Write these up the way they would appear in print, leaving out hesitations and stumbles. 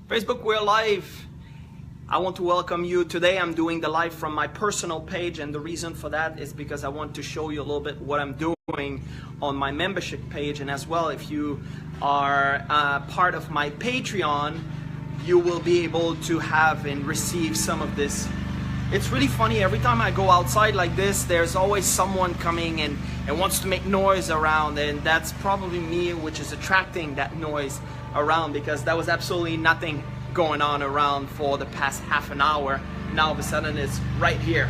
Facebook, we're live. I want to welcome you. Today I'm doing the live from my personal page, and the reason for that is because I want to show you a little bit what I'm doing on my membership page, and as well, if you are part of my Patreon, you will be able to have and receive some of this. It's really funny, every time I go outside like this, there's always someone coming and wants to make noise around, and that's probably me, which is attracting that noise around, because there was absolutely nothing going on around for the past half an hour. Now all of a sudden it's right here.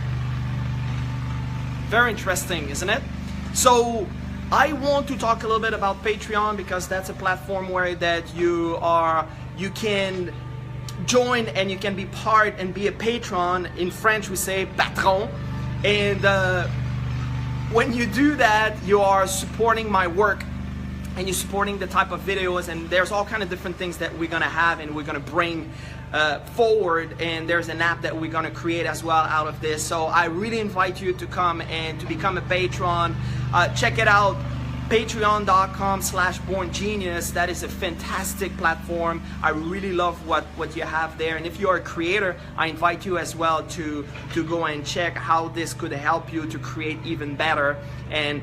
Very interesting, isn't it? So I want to talk a little bit about Patreon, because that's a platform where that you can join and you can be part and be a patron. In French we say patron, and when you do that, you are supporting my work and you're supporting the type of videos, and there's all kind of different things that we're gonna have and we're gonna bring forward, and there's an app that we're gonna create as well out of this. So I really invite you to come and to become a patron. Check it out, patreon.com/borngenius. That is a fantastic platform. I really love what you have there, and if you're a creator, I invite you as well to go and check how this could help you to create even better. And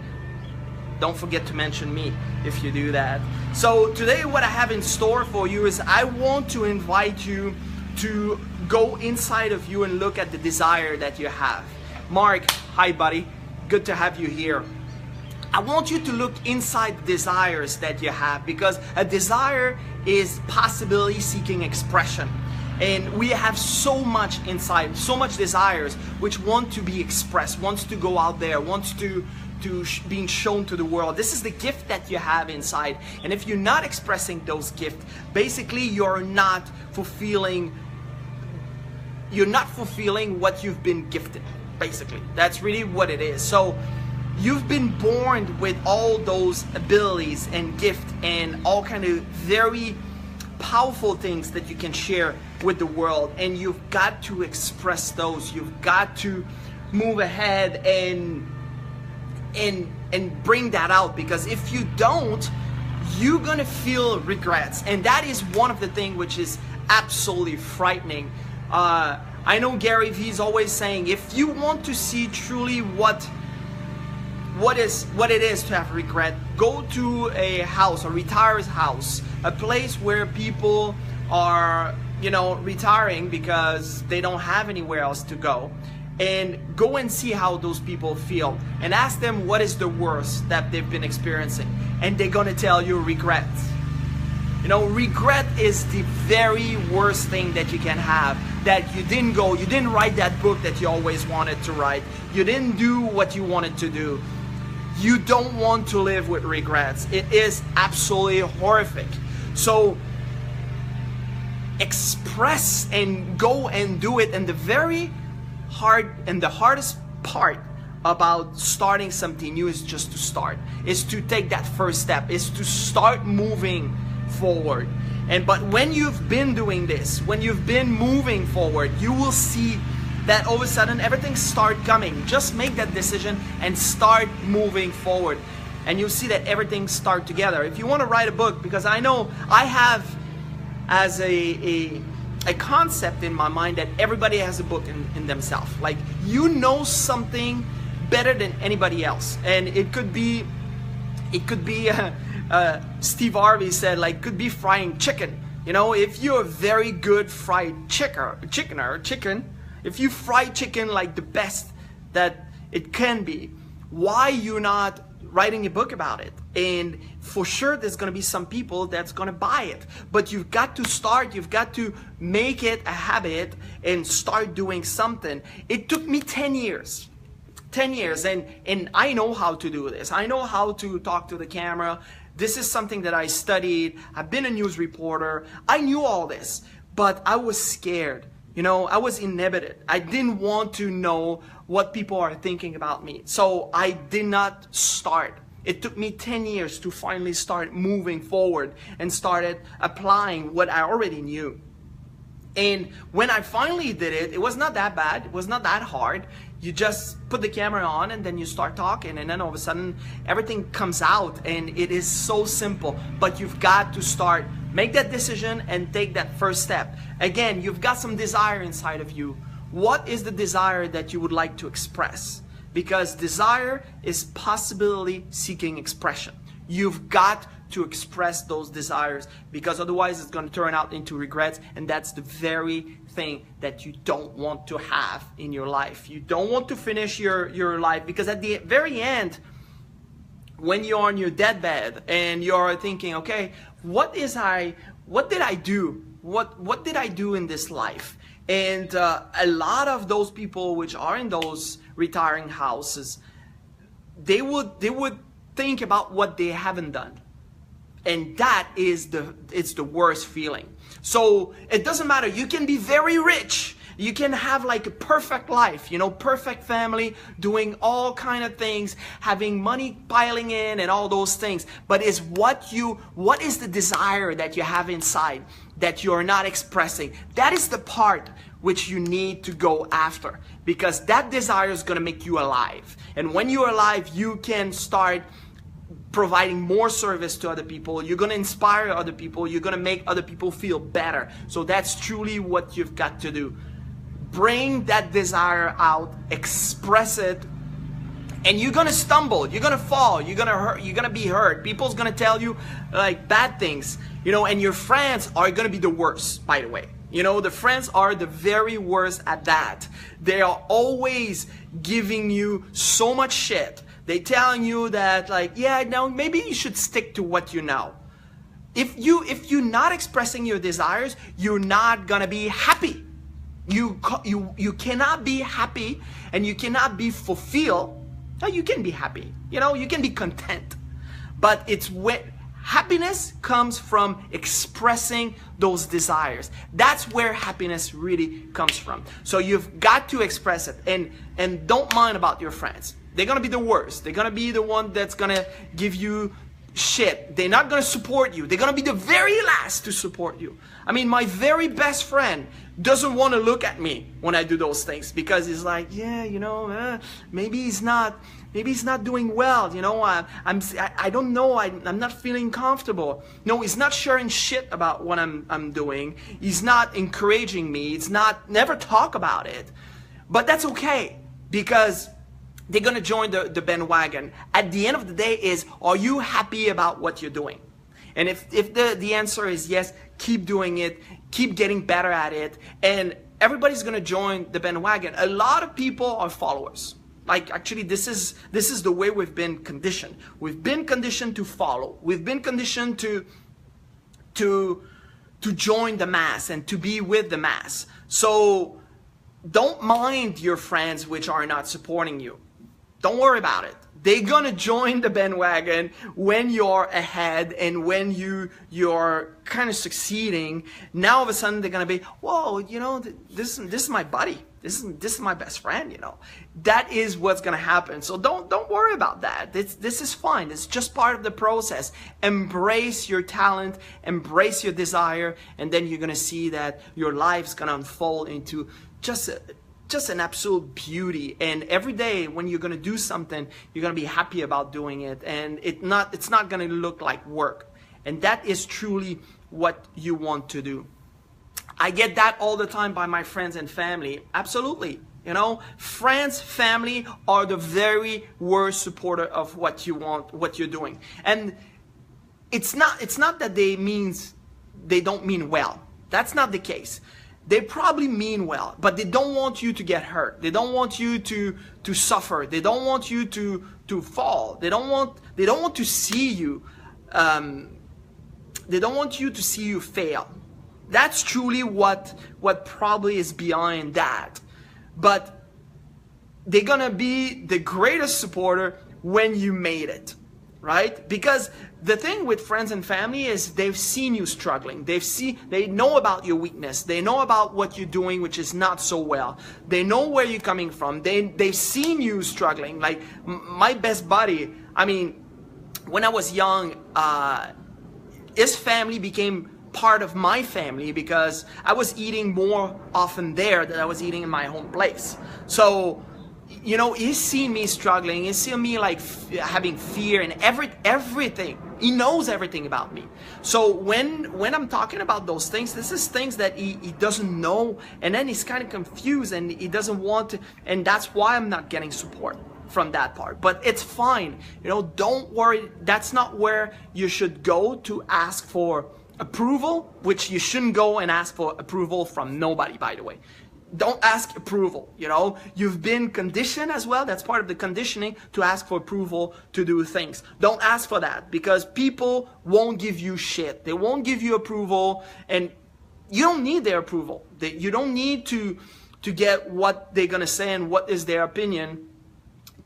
don't forget to mention me if you do that. So today what I have in store for you is I want to invite you to go inside of you and look at the desire that you have. Marc, hi buddy, good to have you here. I want you to look inside the desires that you have, because a desire is possibility seeking expression. And we have so much inside, so much desires which want to be expressed, wants to go out there, wants to being shown to the world. This is the gift that you have inside, and if you're not expressing those gifts, basically you're not fulfilling what you've been gifted. Basically, that's really what it is. So you've been born with all those abilities and gifts and all kind of very powerful things that you can share with the world, and you've got to express those. You've got to move ahead and bring that out, because if you don't, you're gonna feel regrets, and that is one of the things which is absolutely frightening. I know Gary Vee's always saying, if you want to see truly what it is to have regret, go to a house, a retiree's house, a place where people are, retiring because they don't have anywhere else to go, and go and see how those people feel, and ask them what is the worst that they've been experiencing, and they're gonna tell you regret. Regret is the very worst thing that you can have, that you didn't write that book that you always wanted to write, you didn't do what you wanted to do. You don't want to live with regrets. It is absolutely horrific. So express and go and do it. And the hardest part about starting something new is just to start, is to take that first step, is to start moving forward. But when you've been doing this, when you've been moving forward, you will see that all of a sudden everything start coming. Just make that decision and start moving forward, and you'll see that everything start together. If you want to write a book, because I know I have as a concept in my mind that everybody has a book in themselves. Like, something better than anybody else, and it could be Steve Harvey said, like, could be frying chicken. If you're a very good fried chicken, if you fry chicken like the best that it can be, why you not writing a book about it? And for sure there's going to be some people that's going to buy it, but you've got to start, you've got to make it a habit and start doing something. It took me 10 years, and I know how to do this. I know how to talk to the camera. This is something that I studied. I've been a news reporter. I knew all this, but I was scared. I was inhibited. I didn't want to know what people are thinking about me. So I did not start. It took me 10 years to finally start moving forward and started applying what I already knew. And when I finally did it, it was not that bad. It was not that hard. You just put the camera on and then you start talking, and then all of a sudden everything comes out, and it is so simple. But you've got to start Make that decision and take that first step. Again, you've got some desire inside of you. What is the desire that you would like to express? Because desire is possibility seeking expression. You've got to express those desires, because otherwise it's going to turn out into regrets, and that's the very thing that you don't want to have in your life. You don't want to finish your life, because at the very end, when you're on your deathbed and you're thinking, okay, what did I do? What did I do in this life? And a lot of those people which are in those retiring houses, they would think about what they haven't done. And that is it's the worst feeling. So it doesn't matter. You can be very rich. You can have like a perfect life, you know, perfect family, doing all kind of things, having money piling in and all those things. But what is the desire that you have inside that you're not expressing? That is the part which you need to go after, because that desire is going to make you alive. And when you're alive, you can start providing more service to other people. You're going to inspire other people. You're going to make other people feel better. So that's truly what you've got to do. Bring that desire out, express it, and you're going to stumble, you're going to fall, you're going to hurt, you're going to be hurt. People's going to tell you like bad things, you know, and your friends are going to be the worst, by the way. You know, the friends are the very worst at that. They are always giving you so much shit. They telling you that like, yeah, no, maybe you should stick to what you know. If you're not expressing your desires, you're not gonna be happy. You cannot be happy, and you cannot be fulfilled. Now you can be happy, you know, you can be content, but it's when happiness comes from expressing those desires. That's where happiness really comes from. So you've got to express it, and don't mind about your friends. They're gonna be the worst. They're gonna be the one that's gonna give you shit. They're not gonna support you. They're gonna be the very last to support you. I mean, my very best friend doesn't want to look at me when I do those things, because he's like, yeah, you know, maybe he's not doing well, you know. I don't know. I'm not feeling comfortable. No, he's not sharing shit about what I'm doing. He's not encouraging me. It's not never talk about it. But that's okay, because they're gonna join the bandwagon. At the end of the day, are you happy about what you're doing? And if the answer is yes, keep doing it, keep getting better at it, and everybody's gonna join the bandwagon. A lot of people are followers. Like, actually, this is the way we've been conditioned. We've been conditioned to follow. We've been conditioned to join the mass and to be with the mass. So don't mind your friends which are not supporting you. Don't worry about it. They're gonna join the bandwagon when you're ahead and when you're kind of succeeding. Now all of a sudden they're gonna be, whoa, you know, this is my buddy. This is my best friend, you know. That is what's gonna happen. So don't worry about that. This is fine. It's just part of the process. Embrace your talent, embrace your desire, and then you're gonna see that your life's gonna unfold into just an absolute beauty. And every day when you're gonna do something, you're gonna be happy about doing it, and it's not gonna look like work. And that is truly what you want to do. I get that all the time by my friends and family. Absolutely. You know, friends, family are the very worst supporter of what you want, what you're doing. And it's not that they don't mean well. That's not the case. They probably mean well, but they don't want you to get hurt. They don't want you to suffer. They don't want you to fall. They don't want to see you. They don't want you to see you fail. That's truly what probably is behind that. But they're gonna be the greatest supporter when you made it, right? Because the thing with friends and family is they've seen you struggling. They know about your weakness. They know about what you're doing, which is not so well. They know where you're coming from. They've seen you struggling. Like my best buddy, I mean, when I was young, his family became part of my family because I was eating more often there than I was eating in my home place. So, you know, he's seen me struggling. He's seen me like having fear and everything. He knows everything about me. So when I'm talking about those things, this is things that he doesn't know, and then he's kind of confused and he doesn't want to, and that's why I'm not getting support from that part. But it's fine, you know, don't worry. That's not where you should go to ask for approval, which you shouldn't go and ask for approval from nobody, by the way. Don't ask approval, you know. You've been conditioned as well. That's part of the conditioning, to ask for approval to do things. Don't ask for that, because people won't give you shit. They won't give you approval, and you don't need their approval. You don't need to get what they're gonna say and what is their opinion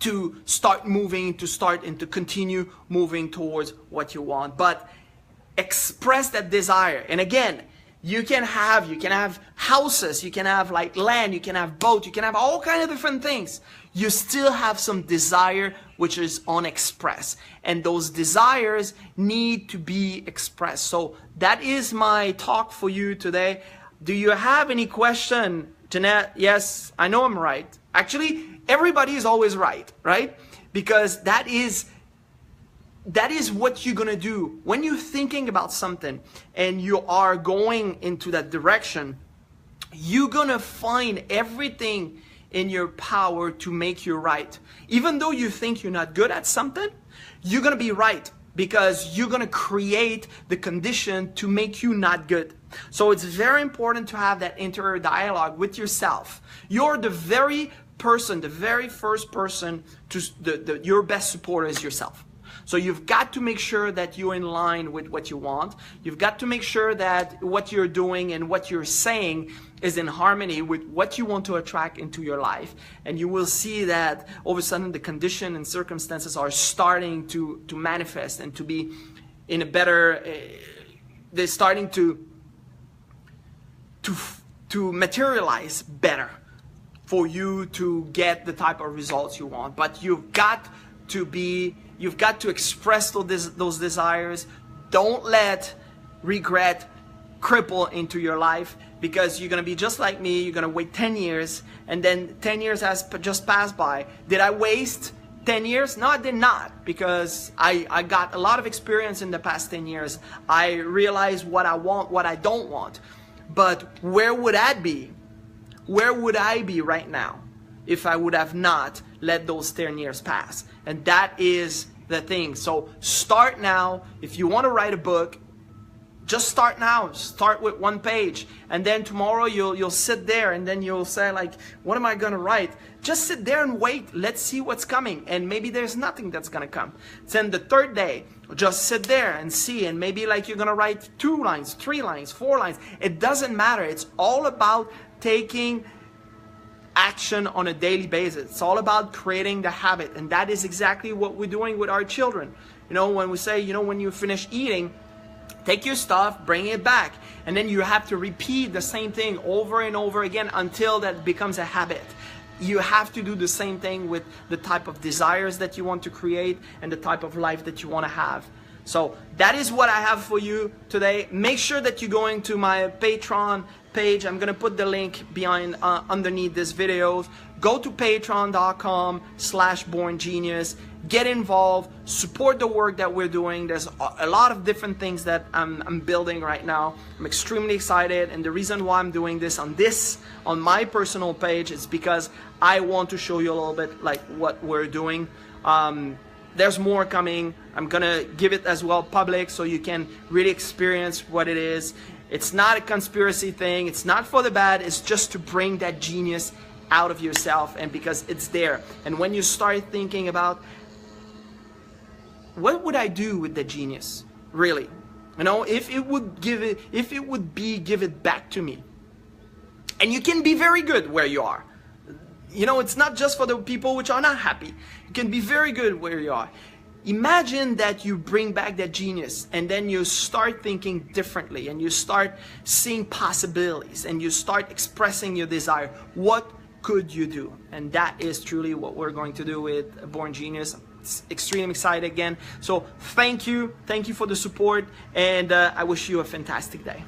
to start moving, to start and to continue moving towards what you want. But express that desire. And again, you can have houses, you can have like land, you can have boat, you can have all kind of different things. You still have some desire which is unexpressed, and those desires need to be expressed. So that is my talk for you today. Do you have any question, Jeanette? Yes, I know I'm right. Actually, everybody is always right? Because that is what you're gonna do when you're thinking about something and you are going into that direction. You're gonna find everything in your power to make you right. Even though you think you're not good at something, you're gonna be right, because you're gonna create the condition to make you not good. So it's very important to have that interior dialogue with yourself. You're the very person, the very first person to your best supporter is yourself. So you've got to make sure that you're in line with what you want. You've got to make sure that what you're doing and what you're saying is in harmony with what you want to attract into your life. And you will see that all of a sudden the condition and circumstances are starting to manifest and to be in a better, they're starting to materialize better for you to get the type of results you want. But you've got to express those desires. Don't let regret cripple into your life, because you're going to be just like me. You're going to wait 10 years, and then 10 years has just passed by. Did I waste 10 years? No, I did not, because I got a lot of experience in the past 10 years. I realized what I want, what I don't want. But where would I be? Where would I be right now if I would have not let those 10 years pass? And that is the thing. So start now. If you want to write a book, just start now. Start with 1 page, and then tomorrow you'll sit there and then you'll say like, what am I going to write? Just sit there and wait. Let's see what's coming, and maybe there's nothing that's going to come. Then the third day, just sit there and see, and maybe like you're going to write 2 lines, 3 lines, 4 lines. It doesn't matter. It's all about taking action on a daily basis. It's all about creating the habit, and that is exactly what we're doing with our children. You know, when we say, you know, when you finish eating, take your stuff, bring it back, and then you have to repeat the same thing over and over again until that becomes a habit. You have to do the same thing with the type of desires that you want to create and the type of life that you want to have. So that is what I have for you today. Make sure that you go into my Patreon page. I'm gonna put the link behind underneath this video. Go to patreon.com/borngenius. Get involved, support the work that we're doing. There's a lot of different things that I'm building right now. I'm extremely excited, and the reason why I'm doing this on my personal page is because I want to show you a little bit like what we're doing. There's more coming. I'm gonna give it as well public so you can really experience what it is. It's not a conspiracy thing. It's not for the bad. It's just to bring that genius out of yourself, and because it's there. And when you start thinking about, what would I do with the genius, really? You know, if it would give it back to me. And you can be very good where you are. You know, it's not just for the people which are not happy. You can be very good where you are. Imagine that you bring back that genius, and then you start thinking differently, and you start seeing possibilities, and you start expressing your desire. What could you do? And that is truly what we're going to do with Born Genius. It's extremely excited again. So thank you for the support, and I wish you a fantastic day.